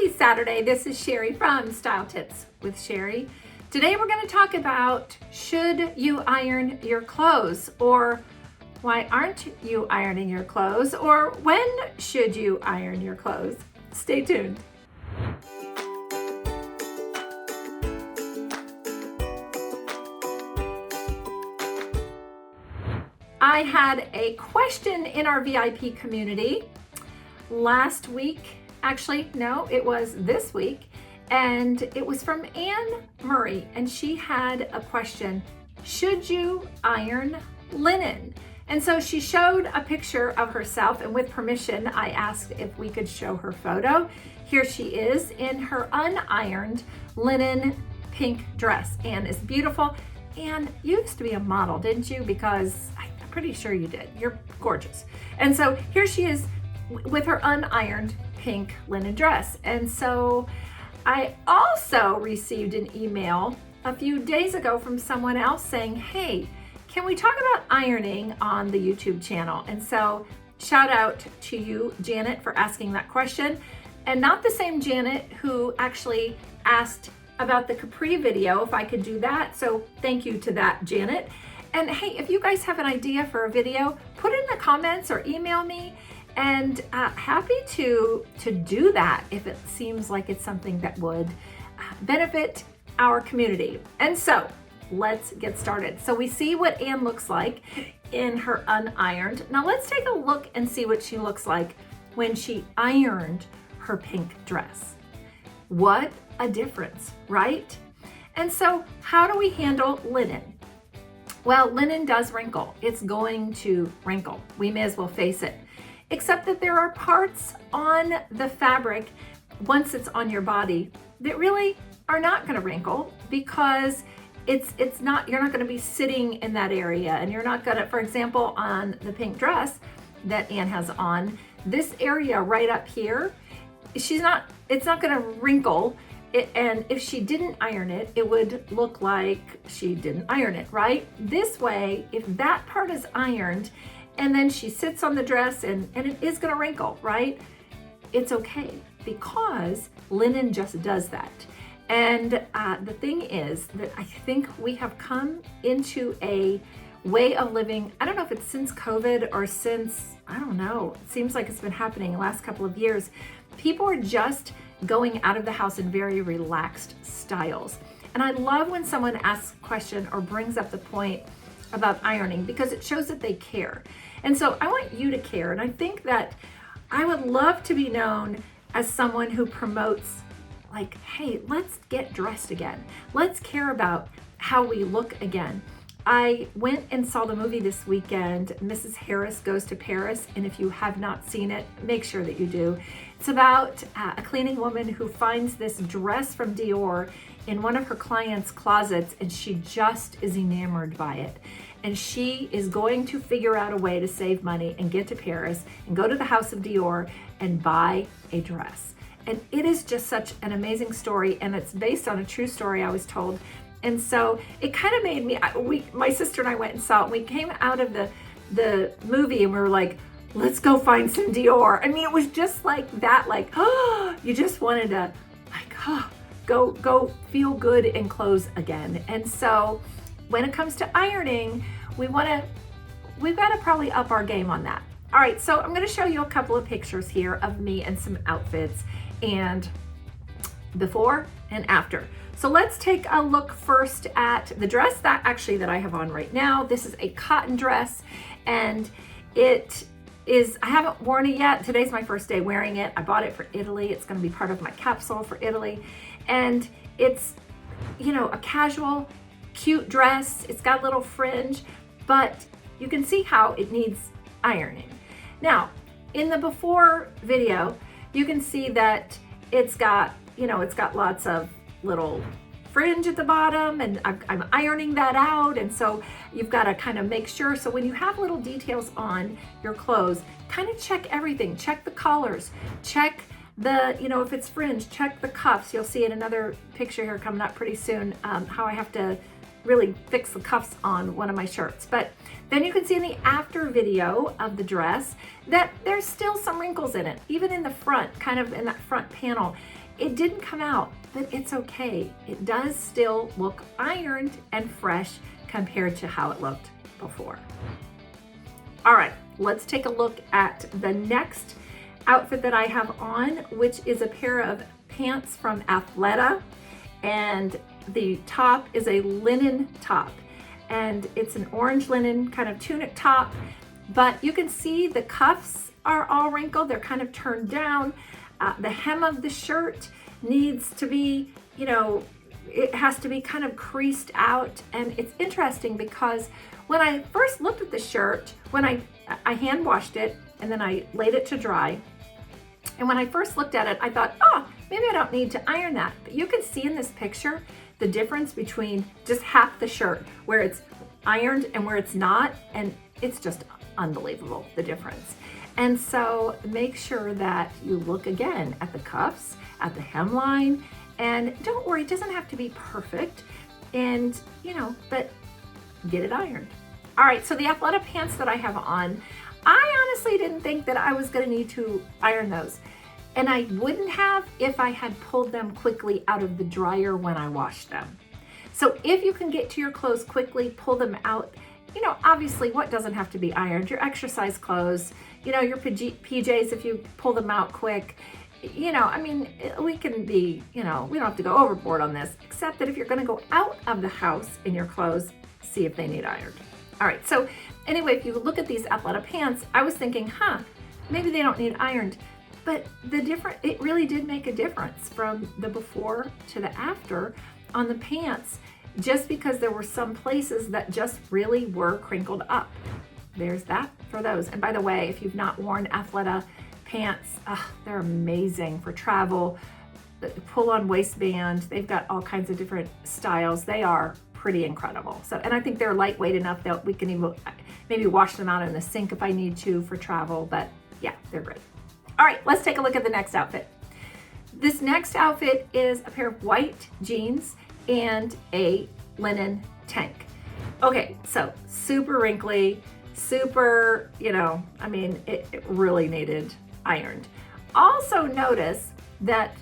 Happy Saturday. This is Shari from Style Tips with Shari. Today we're going to talk about should you iron your clothes, or why aren't you ironing your clothes, or when should you iron your clothes. Stay tuned. I had a question in our VIP community last week. Actually, no, it was this week. And it was from Anne Murray. And she had a question: should you iron linen? And so she showed a picture of herself, and with permission, I asked if we could show her photo. Here she is in her unironed linen pink dress. Anne is beautiful. Anne, you used to be a model, didn't you? Because I'm pretty sure you did. You're gorgeous. And so here she is with her unironed pink linen dress. And so I also received an email a few days ago from someone else saying, hey, can we talk about ironing on the YouTube channel? And so shout out to you, Janet, for asking that question. And not the same Janet who actually asked about the capri video, if I could do that. So thank you to that, Janet. And hey, if you guys have an idea for a video, put it in the comments or email me. And happy to do that if it seems like it's something that would benefit our community. And so let's get started. So we see what Anne looks like in her unironed. Now let's take a look and see what she looks like when she ironed her pink dress. What a difference, right? And so how do we handle linen? Well, linen does wrinkle. It's going to wrinkle. We may as well face it. Except that there are parts on the fabric, once it's on your body, that really are not going to wrinkle, because it's not, you're not going to be sitting in that area, and you're not going to, for example, on the pink dress that Anne has on, this area right up here, it's not going to wrinkle. And if she didn't iron it, it would look like she didn't iron it, right? This way, if that part is ironed, and then she sits on the dress and it is gonna wrinkle, right? It's okay, because linen just does that. And the thing is that I think we have come into a way of living, I don't know if it's since COVID or since, I don't know, it seems like it's been happening the last couple of years. People are just going out of the house in very relaxed styles. And I love when someone asks a question or brings up the point about ironing, because it shows that they care. And so I want you to care. And I think that I would love to be known as someone who promotes, like, hey, let's get dressed again. Let's care about how we look again. I went and saw the movie this weekend, Mrs. Harris Goes to Paris. And if you have not seen it, make sure that you do. It's about a cleaning woman who finds this dress from Dior in one of her clients' closets, and she just is enamored by it. And she is going to figure out a way to save money and get to Paris and go to the house of Dior and buy a dress. And it is just such an amazing story, and it's based on a true story, I was told. And so it kind of made me, my sister and I went and saw it, and we came out of the movie and we were like, let's go find some Dior. I mean, it was just like that, like, oh, you just wanted to, like, oh, go feel good in clothes again. And so when it comes to ironing, we've got to probably up our game on that. All right, so I'm going to show you a couple of pictures here of me and some outfits, and before and after. So let's take a look first at the dress that I have on right now. This is a cotton dress, and it is, I haven't worn it yet. Today's my first day wearing it. I bought it for Italy. It's going to be part of my capsule for Italy. And it's, you know, a casual, cute dress. It's got a little fringe, but you can see how it needs ironing. Now, in the before video, you can see that it's got, you know, it's got lots of little fringe at the bottom, and I'm ironing that out. And so you've got to kind of make sure. So when you have little details on your clothes, kind of check everything. Check the collars, check the, you know, if it's fringe, check the cuffs. You'll see in another picture here coming up pretty soon how I have to really fix the cuffs on one of my shirts. But then you can see in the after video of the dress that there's still some wrinkles in it, even in the front, kind of in that front panel. It didn't come out, but it's okay. It does still look ironed and fresh compared to how it looked before. All right, let's take a look at the next outfit that I have on, which is a pair of pants from Athleta, and the top is a linen top, and it's an orange linen kind of tunic top, but you can see the cuffs are all wrinkled. They're kind of turned down. The hem of the shirt needs to be, it has to be kind of creased out. And it's interesting because when I first looked at the shirt, when I hand washed it and then I laid it to dry, and when I first looked at it, I thought, oh, maybe I don't need to iron that. But you can see in this picture the difference between just half the shirt, where it's ironed and where it's not, and it's just unbelievable, the difference. And so make sure that you look again at the cuffs, at the hemline, and don't worry, it doesn't have to be perfect, and but get it ironed. All right, so the Athleta pants that I have on, I honestly didn't think that I was gonna need to iron those. And I wouldn't have if I had pulled them quickly out of the dryer when I washed them. So if you can get to your clothes quickly, pull them out. Obviously what doesn't have to be ironed? Your exercise clothes, your PJs, if you pull them out quick, we can be, we don't have to go overboard on this, except that if you're gonna go out of the house in your clothes, see if they need ironed. All right, so anyway, if you look at these Athleta pants, I was thinking, maybe they don't need ironed, but it really did make a difference from the before to the after on the pants, just because there were some places that just really were crinkled up. There's that for those. And by the way, if you've not worn Athleta pants, they're amazing for travel. Pull-on waistband, they've got all kinds of different styles. They are pretty incredible. So, and I think they're lightweight enough that we can even maybe wash them out in the sink if I need to for travel, but yeah, they're great. All right, let's take a look at the next outfit. This next outfit is a pair of white jeans and a linen tank. Okay, so super wrinkly, super, it really needed ironed. Also notice that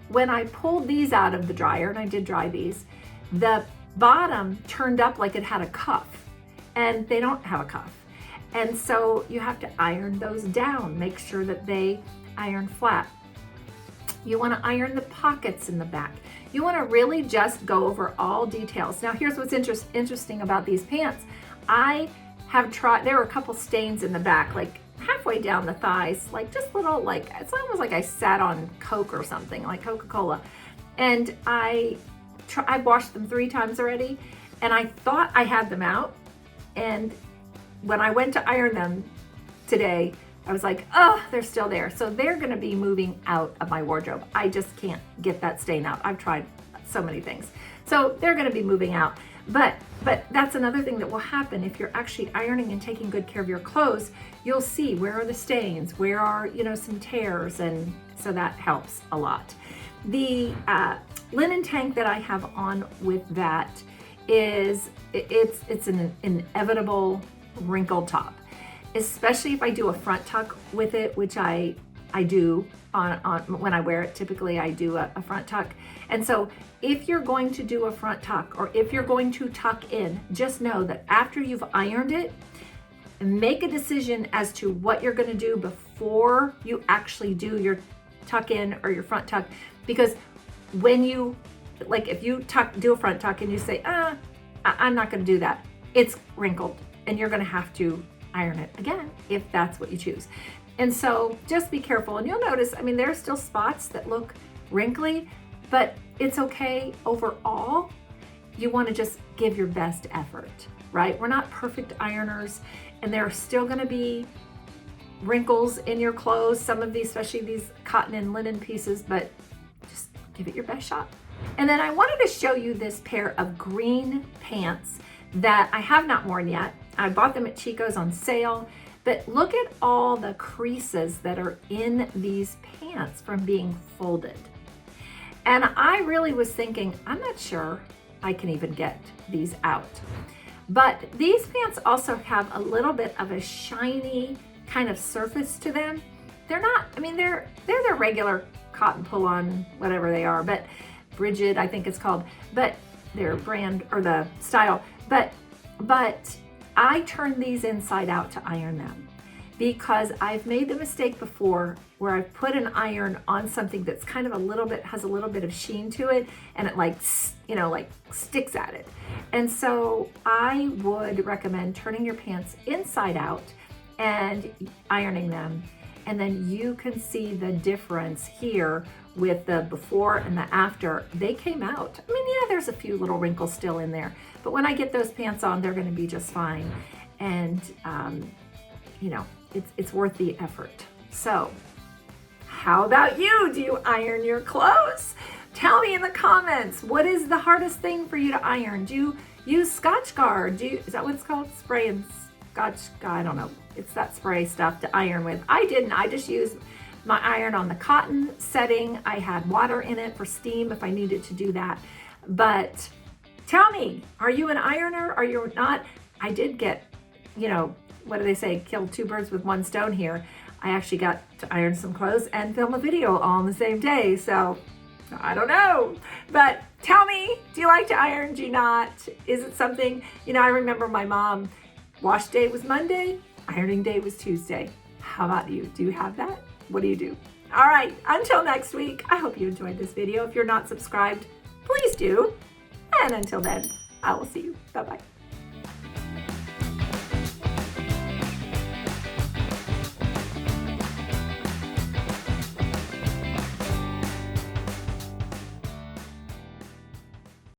when I pulled these out of the dryer, and I did dry these, the bottom turned up like it had a cuff, and they don't have a cuff. And so you have to iron those down, make sure that they iron flat. You want to iron the pockets in the back. You want to really just go over all details. Now here's what's interesting about these pants. I have tried, there were a couple stains in the back, like halfway down the thighs, like just little, it's almost like I sat on Coke or something, like Coca-Cola. And I washed them 3 times already, and I thought I had them out. And when I went to iron them today, I was like, oh, they're still there. So they're gonna be moving out of my wardrobe. I just can't get that stain out. I've tried so many things. So they're gonna be moving out. But that's another thing that will happen if you're actually ironing and taking good care of your clothes. You'll see where are the stains, where are, some tears, and so that helps a lot. The linen tank that I have on with that is, it's an inevitable wrinkled top, especially if I do a front tuck with it, which I do on when I wear it. Typically I do a front tuck. And so if you're going to do a front tuck, or if you're going to tuck in, just know that after you've ironed it, make a decision as to what you're going to do before you actually do your tuck in or your front tuck. Because when you, if you do a front tuck and you say, I'm not going to do that, it's wrinkled and you're going to have to iron it again if that's what you choose. And so just be careful. And you'll notice, there are still spots that look wrinkly, but it's okay overall. You want to just give your best effort, right? We're not perfect ironers, and there are still going to be wrinkles in your clothes, some of these, especially these cotton and linen pieces, but just give it your best shot. And then I wanted to show you this pair of green pants that I have not worn yet. I bought them at Chico's on sale, but look at all the creases that are in these pants from being folded. And I really was thinking, I'm not sure I can even get these out. But these pants also have a little bit of a shiny kind of surface to them. They're not, they're their regular cotton pull-on, whatever they are, but Bridget, I think it's called, but their brand or the style. But I turn these inside out to iron them, because I've made the mistake before where I've put an iron on something that's kind of has a little bit of sheen to it, and it like sticks at it. And so I would recommend turning your pants inside out and ironing them. And then you can see the difference here with the before and the after. They came out. I mean, yeah, there's a few little wrinkles still in there, but when I get those pants on, they're going to be just fine. And, it's worth the effort. So how about you? Do you iron your clothes? Tell me in the comments, what is the hardest thing for you to iron? Do you use Scotch Guard? Is that what it's called? Spray and Scotch, I don't know. It's that spray stuff to iron with. I didn't. I just used my iron on the cotton setting. I had water in it for steam if I needed to do that. But tell me, are you an ironer? Are you not? I did get, what do they say? Kill two birds with one stone here. I actually got to iron some clothes and film a video all on the same day. So I don't know. But tell me, do you like to iron? Do you not? Is it something, I remember my mom, wash day was Monday, ironing day was Tuesday. How about you? Do you have that? What do you do? All right, until next week, I hope you enjoyed this video. If you're not subscribed, please do. And until then, I will see you. Bye-bye.